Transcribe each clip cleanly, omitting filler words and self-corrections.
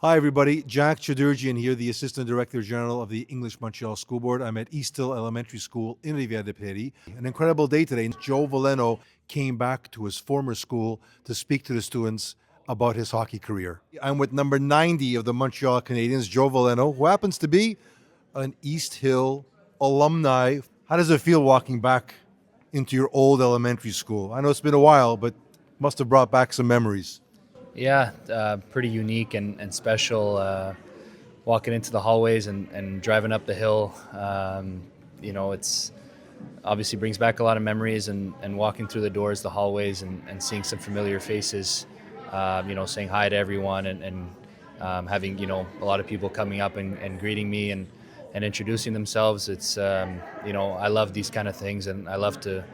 Hi, everybody. Jack Chadirdjian here, the Assistant Director General of the English Montreal School Board. I'm at East Hill Elementary School in Rivière-des-Prairies. An incredible day today. Joe Veleno came back to his former school to speak to the students about his hockey career. I'm with number 90 of the Montreal Canadiens, Joe Veleno, who happens to be an East Hill alumni. How does it feel walking back into your old elementary school? I know it's been a while, but must have brought back some memories. Yeah, pretty unique and special. Walking into the hallways and driving up the hill, it's obviously brings back a lot of memories. And walking through the doors, the hallways, and seeing some familiar faces. Saying hi to everyone and having a lot of people coming up and greeting me and introducing themselves. It's I love these kind of things, and I love to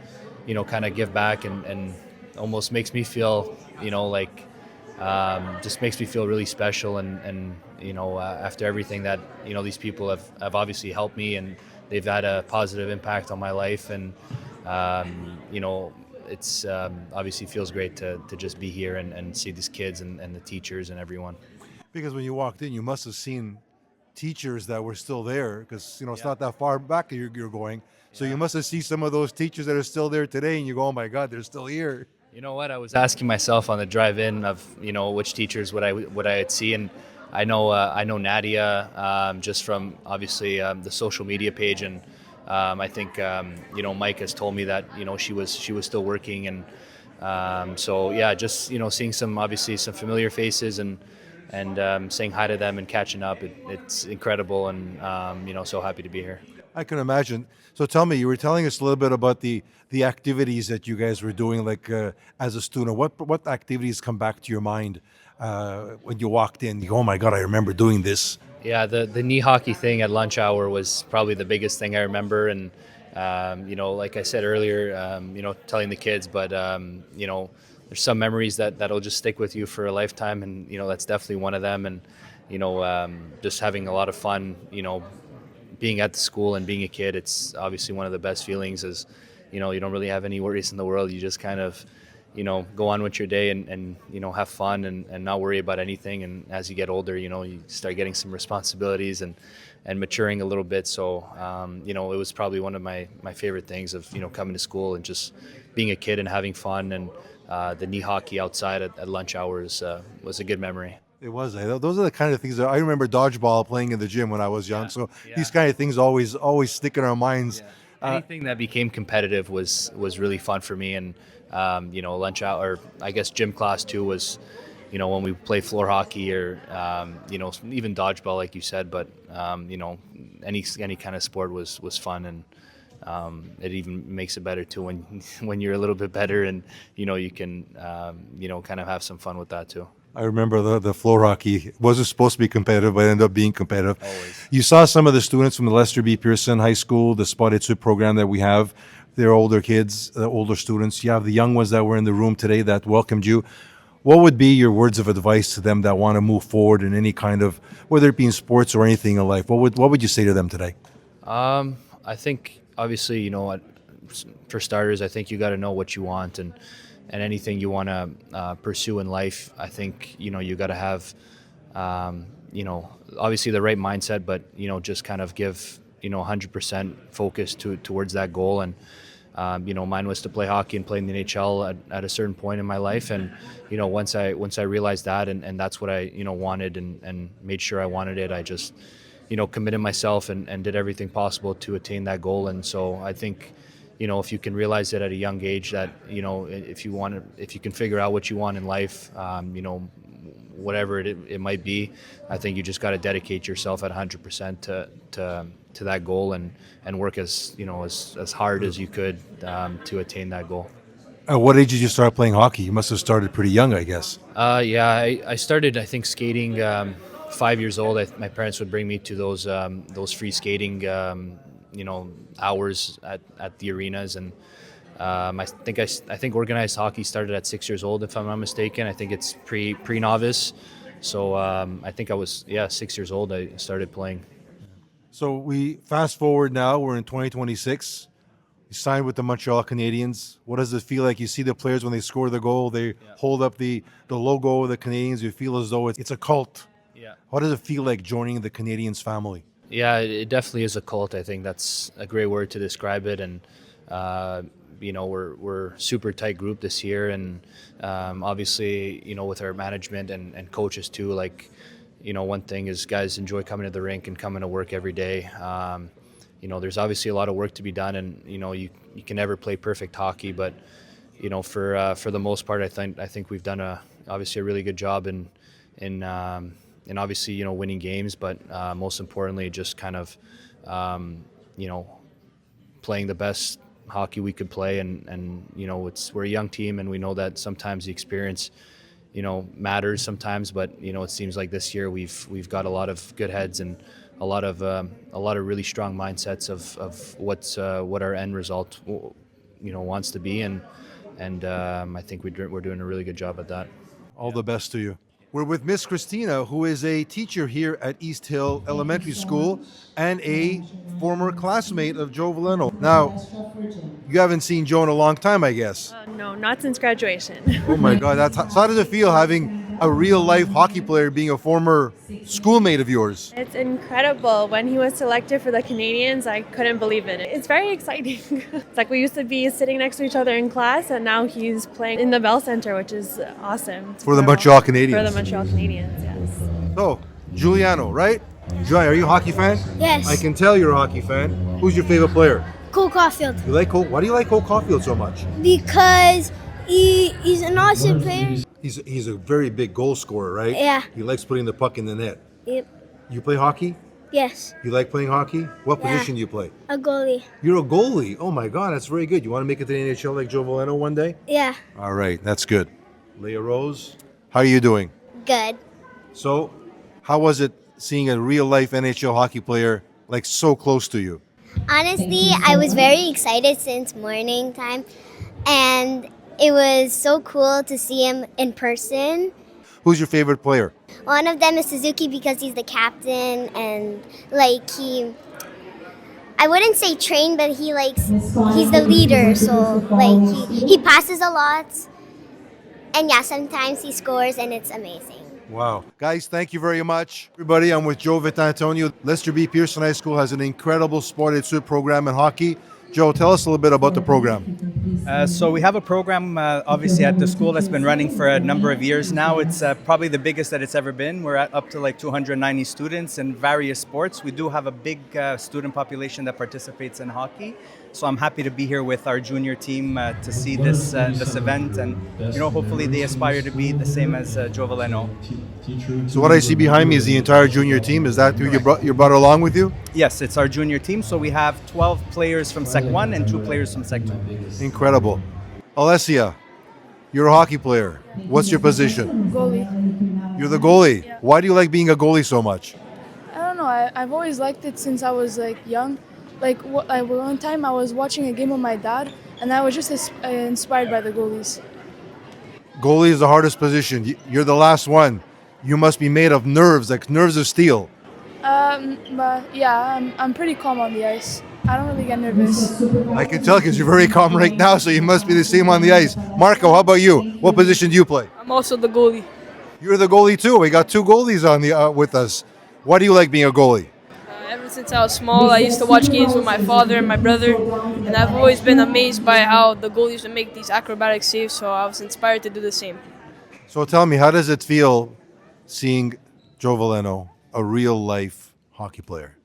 kind of give back and almost makes me feel like. Just makes me feel really special, and after everything that these people have obviously helped me, and they've had a positive impact on my life, and it's obviously feels great to just be here and see these kids and the teachers and everyone. Because when you walked in, you must have seen teachers that were still there, because it's Yeah. not that far back you're going. So Yeah. you must have seen some of those teachers that are still there today, and you go, "Oh my God, they're still here." You know what? I was asking myself on the drive-in of which teachers would I see, and I know Nadia just from obviously the social media page, and I think Mike has told me that she was still working, and so yeah, just seeing some familiar faces and saying hi to them and catching up. It's incredible, and so happy to be here. I can imagine. So tell me, you were telling us a little bit about the activities that you guys were doing, like as a student. What activities come back to your mind when you walked in? You go, "Oh my God, I remember doing this." Yeah, the knee hockey thing at lunch hour was probably the biggest thing I remember, and like I said earlier, telling the kids, but there's some memories that'll just stick with you for a lifetime, and that's definitely one of them, and just having a lot of fun, being at the school and being a kid. It's obviously one of the best feelings, is you don't really have any worries in the world. You just kind of go on with your day and have fun and not worry about anything. And as you get older, you start getting some responsibilities and maturing a little bit. So it was probably one of my favorite things of coming to school and just being a kid and having fun. And the knee hockey outside at lunch hours was a good memory. It was. Those are the kind of things that I remember dodgeball playing in the gym when I was young. Yeah, So yeah. these kind of things always stick in our minds. Anything that became competitive was really fun for me, and lunch hour, or I guess gym class too, was when we play floor hockey, or even dodgeball, like you said. But any kind of sport was fun, and it even makes it better too when when you're a little bit better, and you can kind of have some fun with that too. I remember the floor hockey. It wasn't supposed to be competitive, but it ended up being competitive. Always. You saw some of the students from the Lester B. Pearson High School, the Sport-Études program that we have. They're older kids, older students. You have the young ones that were in the room today that welcomed you. What would be your words of advice to them that want to move forward in any kind of, whether it be in sports or anything in life? What would you say to them today? I think obviously, for starters, I think you got to know what you want, and anything you want to pursue in life. I think you got to have obviously the right mindset, but just kind of give 100% focus towards that goal. And mine was to play hockey and play in the NHL at a certain point in my life, and once I realized that, and that's what I wanted, and made sure I wanted it, I just committed myself and did everything possible to attain that goal. And so I think if you can realize it at a young age, that if you can figure out what you want in life, whatever it might be, I think you just got to dedicate yourself at 100% to that goal, and work as hard as you could to attain that goal. At what age did you start playing hockey? You must have started pretty young, I guess. Yeah, I started, I think, skating 5 years old. My parents would bring me to those free skating hours at the arenas, and I think organized hockey started at 6 years old, if I'm not mistaken. I think it's pre novice, so I think I was 6 years old. I started playing. So we fast forward now, we're in 2026. You signed with the Montreal Canadiens. What does it feel like? You see the players when they score the goal, they hold up the logo of the Canadiens. You feel as though it's a cult. Yeah. How does it feel like joining the Canadiens family? Yeah, it definitely is a cult. I think that's a great word to describe it. And we're super tight group this year, and obviously with our management and coaches too. Like one thing is guys enjoy coming to the rink and coming to work every day. There's obviously a lot of work to be done, and you can never play perfect hockey, but for the most part, I think we've done obviously a really good job in obviously winning games, but most importantly just kind of playing the best hockey we could play, and we're a young team, and we know that sometimes the experience matters sometimes, but it seems like this year we've got a lot of good heads and a lot of really strong mindsets of what our end result wants to be, and I think we're doing a really good job at that. All the best to you. We're with Miss Christina, who is a teacher here at East Hill Elementary School and a former classmate of Joe Veleno. Now, you haven't seen Joe in a long time, I guess. No, not since graduation. Oh my God, so how does it feel having a real-life hockey player being a former schoolmate of yours? It's incredible. When he was selected for the Canadiens, I couldn't believe it. It's very exciting. It's like we used to be sitting next to each other in class, and now he's playing in the Bell Center, which is awesome. It's For the incredible. Montreal Canadiens. For the Montreal Canadiens, yes. So, Giuliano, right? Giuliano, are you a hockey fan? Yes. I can tell you're a hockey fan. Who's your favorite player? Cole Caulfield. You like Cole? Why do you like Cole Caulfield so much? Because he's an awesome player. He's a very big goal scorer, right? Yeah. He likes putting the puck in the net. Yep. You play hockey? Yes. You like playing hockey? What Yeah. position do you play? A goalie. You're a goalie. Oh my God, that's very good. You want to make it to the NHL like Joe Veleno one day? Yeah. All right, that's good. Leah Rose, how are you doing? Good. So, how was it seeing a real life NHL hockey player like so close to you? Honestly, I was very excited since morning time, and it was so cool to see him in person. Who's your favorite player? One of them is Suzuki because he's the captain, and I wouldn't say trained, but he's the leader, so he passes a lot, and yeah, sometimes he scores, and it's amazing. Wow. Guys, thank you very much. Everybody, I'm with Joe Vitantonio. Lester B. Pearson High School has an incredible Sport-Études program in hockey. Joe, tell us a little bit about the program. So we have a program, obviously, at the school that's been running for a number of years now. It's probably the biggest that it's ever been. We're at up to like 290 students in various sports. We do have a big student population that participates in hockey. So I'm happy to be here with our junior team to see this event, and hopefully they aspire to be the same as Joe Veleno. So what I see behind me is the entire junior team. Is that who you brought along with you? Yes, it's our junior team. So we have 12 players from Sec 1 and 2 players from Sec 2. Incredible. Alessia, you're a hockey player. One position? Goalie. You're the goalie. Yeah. Why do you like being a goalie so much? I don't know. I've always liked it since I was young. One time I was watching a game with my dad, and I was just inspired by the goalies. Goalie is the hardest position. You're the last one. You must be made of nerves, like nerves of steel. But yeah, I'm pretty calm on the ice. I don't really get nervous. I can tell because you're very calm right now, so you must be the same on the ice. Marco, how about you? What position do you play? I'm also the goalie. You're the goalie too. We got two goalies on the with us. Why do you like being a goalie? Ever since I was small, I used to watch games with my father and my brother, and I've always been amazed by how the goalies would make these acrobatic saves, so I was inspired to do the same. So tell me, how does it feel seeing Joe Veleno, a real-life hockey player?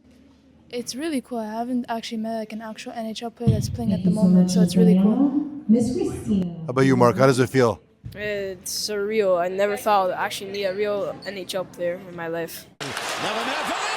It's really cool. I haven't actually met an actual NHL player that's playing at the moment, so it's really cool. How about you, Mark? How does it feel? It's surreal. I never thought I'd actually need a real NHL player in my life. Now the net,